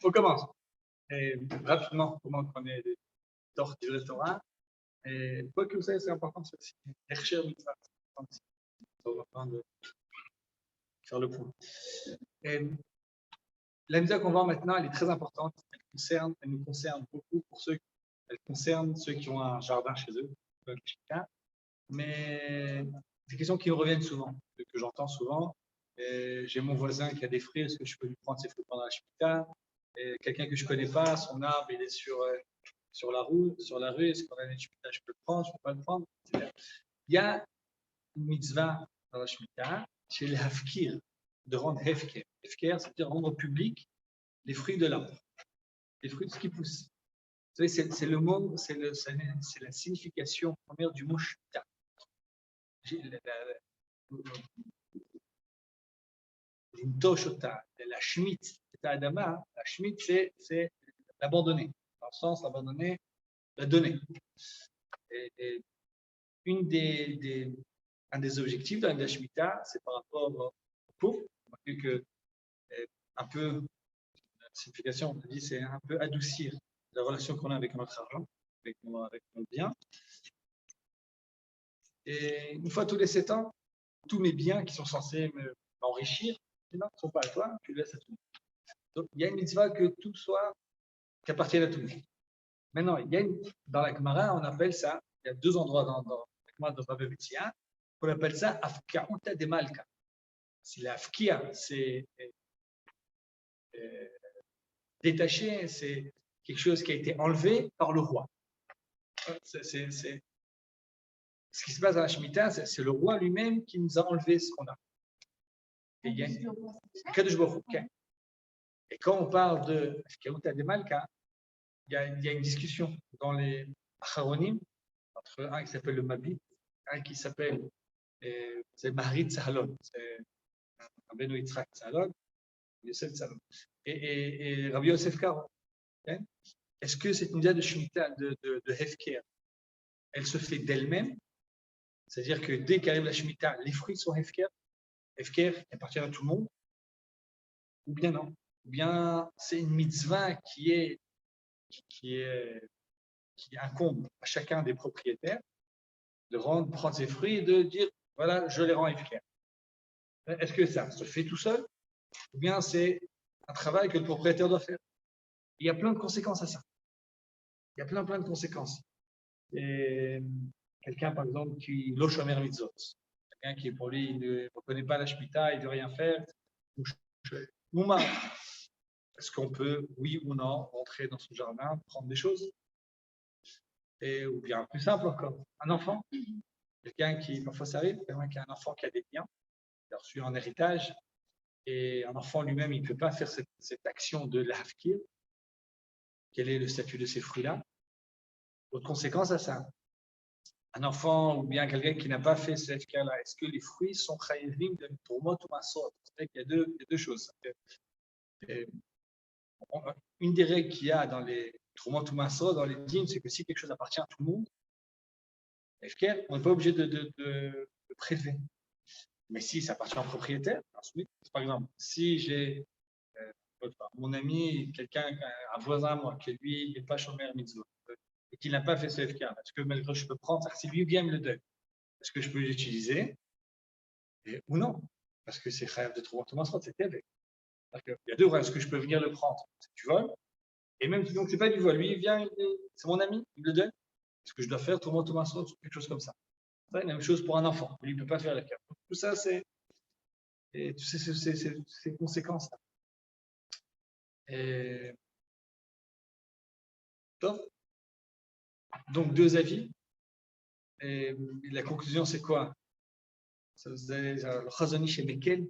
On commence. Et rapidement, comment on est les torts du restaurant. Et quoi que vous savez, c'est important, c'est aussi Hercher Mitzvah. On va faire le point. Et la mitzvah qu'on voit maintenant, elle est très importante. Elle nous concerne beaucoup elle concerne ceux qui ont un jardin chez eux, mais des questions qui me reviennent souvent, que j'entends souvent. J'ai mon voisin qui a des fruits, est-ce que je peux lui prendre ses fruits pendant la Shemitah? Quelqu'un que je ne connais pas, son arbre, il est sur la rue, est-ce qu'on a une Shemitah, je peux le prendre, je ne peux pas le prendre? Il y a une mitzvah dans la Shemitah, chez les Hafkir, de rendre Hefker. Hefker, c'est-à-dire rendre au public les fruits de l'arbre, les fruits de ce qui pousse. Vous savez, c'est le mot, c'est la signification première du mot Shemitah. La Shemitah, la Shemitah, c'est l'abandonner, dans le sens abandonner, la donner. Et un des objectifs de la Shemitah, c'est par rapport au pauvre. Un peu, la signification, on dit, c'est un peu adoucir la relation qu'on a avec notre argent, avec notre bien. Et une fois tous les 7 ans, tous mes biens qui sont censés m'enrichir, ne sont pas à toi, tu les laisses à tout le monde. Donc, il y a une mitzvah que tout soit, qui appartienne à tout le monde. Maintenant, dans la Gemara, on appelle ça, il y a 2 endroits dans la Gemara de Rabbi Betzia, on appelle ça Afka'uta de Malka. Si la Afkia, c'est détaché, c'est quelque chose qui a été enlevé par le roi. Ce qui se passe dans la Shemitah, c'est le roi lui-même qui nous a enlevé ce qu'on a. Et quand on parle de Afka'uta de Malka, il y a une discussion dans les Acharonim, entre un qui s'appelle le Mabit, un qui s'appelle c'est Maharit Sahalon, c'est Rabbeinu Yitzhak Sahalon, Yosef Sahalon, et Rabbi Yosef Karo. Okay? Est-ce que cette mitzvah de Shemitah, de Hefker, elle se fait d'elle-même? C'est-à-dire que dès qu'arrive la Shemitah, les fruits sont Hefker qui appartient à tout le monde? Ou bien non? Ou bien c'est une mitzvah qui incombe à chacun des propriétaires de prendre ses fruits et de dire voilà, je les rends Hefker. Est-ce que ça se fait tout seul? Ou bien c'est un travail que le propriétaire doit faire? Il y a plein de conséquences à ça. Il y a plein de conséquences. Et quelqu'un, par exemple, qui loche Omer Mitzvot. Quelqu'un qui, pour lui, il ne reconnaît pas la Shemitah, il ne veut rien faire. Est-ce qu'on peut, oui ou non, rentrer dans son jardin, prendre des choses? Ou bien, plus simple encore, un enfant. Quelqu'un qui, parfois ça arrive, quelqu'un qui a un enfant qui a des biens, il a reçu un héritage, et un enfant lui-même, il ne peut pas faire cette action de l'Hafkir. Quel est le statut de ces fruits-là? Autre conséquence à ça, un enfant ou bien quelqu'un qui n'a pas fait ce Hafkir-là, est-ce que les fruits sont chayevim de Trumot ou Masot? Il y a deux choses. Une des règles qu'il y a dans les Trumot ou Masot, dans les dîmes, c'est que si quelque chose appartient à tout le monde, Hafkir, on n'est pas obligé de prélever. Mais si ça appartient au propriétaire, ensuite, par exemple, si j'ai mon ami, un voisin, moi, qui lui n'est pas chômeur mitzvot, et qui n'a pas fait ce FK, est-ce que malgré je peux prendre, si lui vient me le donne, est-ce que je peux l'utiliser ou non? Parce que c'est rêve de trouver Thomas Roth, c'était avec. Il y a 2 rêves, est-ce que je peux venir le prendre? C'est du vol, et même donc c'est pas du vol, lui il vient, c'est mon ami, il me le donne, est-ce que je dois faire Thomas Roth ou quelque chose comme ça? C'est la même chose pour un enfant, lui il ne peut pas faire la carte. Tout ça, c'est ces conséquences-là. Donc 2 avis. Et la conclusion, c'est quoi? Le Chazon Ish et Mekel,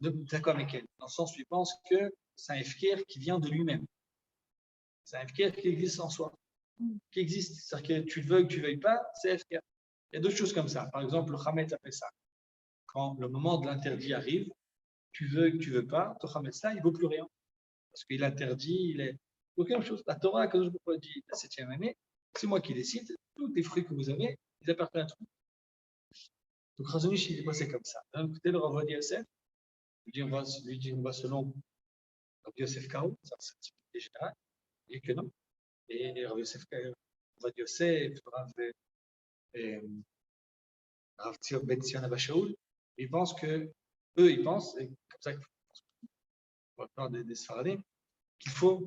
d'accord Mekel, dans le sens où il pense que c'est un Hefker qui vient de lui-même. C'est un Hefker qui existe en soi, qui existe. C'est-à-dire que tu le veuilles, que tu ne veuilles pas, c'est Hefker. Il y a d'autres choses comme ça. Par exemple, le Chametz a fait ça. Quand le moment de l'interdit arrive, tu veux que tu ne veux pas, ton Chametz là, il ne vaut plus rien. Parce qu'il interdit, il est aucune chose. La Torah, quand je vous dis la 7e année, c'est moi qui décide. Tous les fruits que vous avez, ils appartiennent à tout le monde. Donc, Razonish, il est passé comme ça. D'un côté, le Rav Yosef, lui dit, on va selon Rav Yosef Kao, ça c'est un petit peu général, il dit que non. Et Rav Yosef, Rav Yosef, Rav Tzio Ben Sion Abba Shaul, ils pensent que, eux, ils pensent, et comme ça, pour la plupart des Sfaradim, qu'il faut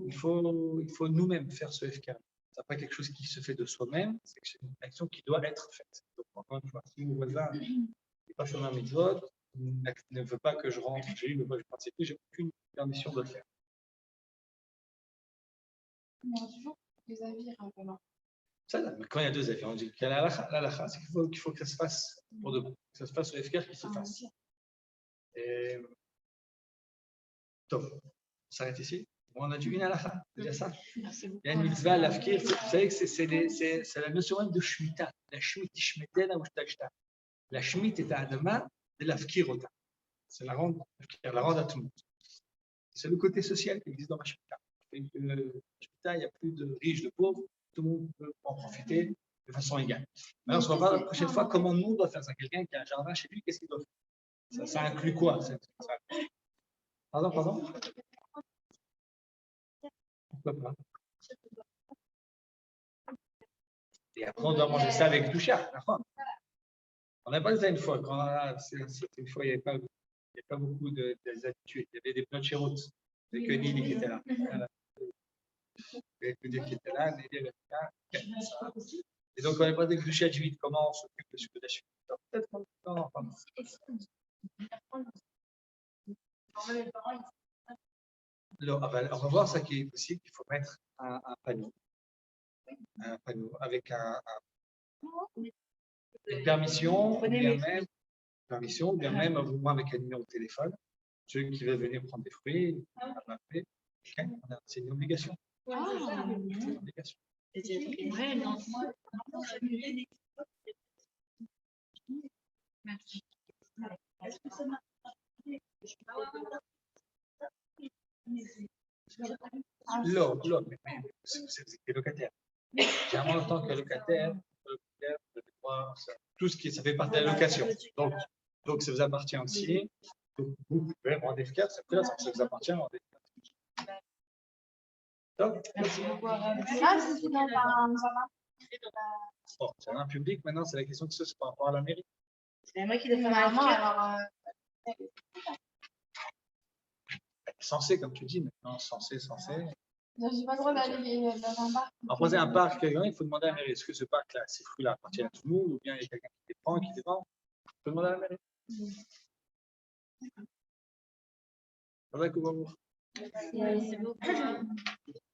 nous-mêmes faire ce FK. Ce n'est pas quelque chose qui se fait de soi-même, c'est une action qui doit être faite. Donc, encore une fois, si mon voisin n'est pas chemin mitzvot, ne veut pas que je rentre chez lui, ne veut pas que je participe, j'ai aucune permission de le faire. On a toujours des avis vraiment. Ça, mais quand il y a deux avis, on dit qu'il y a l'alakha, c'est qu'il faut que ça se fasse pour de bon, que ça se fasse au FK, qu'il se fasse. Et... Top, on s'arrête ici. Bon, on a dit une halakha, c'est déjà ça. Il y a une mitzvah, l'afkir, vous savez que c'est la notion même de shmita. La shmita, shmita, la shmita est à Adama, de l'afkirota. C'est la rendre à tout le monde. C'est le côté social qui existe dans la shmita. La shmita, il n'y a plus de riches, de pauvres, tout le monde peut en profiter de façon égale. Maintenant, on va voir la prochaine fois comment nous, on doit faire ça. Quelqu'un qui a un jardin chez lui, qu'est-ce qu'il doit faire? Ça inclut quoi? Pardon? Pourquoi pas? Et après, on doit manger ça avec doucha. On n'a pas dit ça une fois. Une fois, il n'y avait pas beaucoup d'habitudes. Il y avait des plats de chéroutes. Il n'y avait que Nili qui était là. Il y avait que Nili qui était là. Et donc, on n'avait pas dit que doucha du vide. Comment on s'occupe de ce que d'achat? Peut-être qu'on non, pardon. Alors, on va voir ça qui est possible. Il faut mettre un panneau. Un panneau avec une permission, ou bien même au moins avec un numéro de téléphone. Ceux qui veulent venir prendre des fruits, c'est une obligation. C'est une obligation. L'homme, c'est des locataires. Généralement, en tant que locataire, tout ce qui ça fait partie de la location. Donc ça vous appartient aussi. Donc, vous pouvez rendre efficace, ça vous appartient. Donc, bon, c'est un public, maintenant, c'est la question que c'est par rapport à la mairie. C'est moi qui dois faire alors. Censé, comme tu dis, maintenant, censé. J'ai pas le droit d'aller dans un parc. Alors, poser un parc, il faut demander à la mairie. Est-ce que ce parc-là, ces fruits-là appartiennent à tout le monde ou bien il y a quelqu'un qui les prend, qui les vend? Il faut demander à la mairie. Voilà, Merci beaucoup.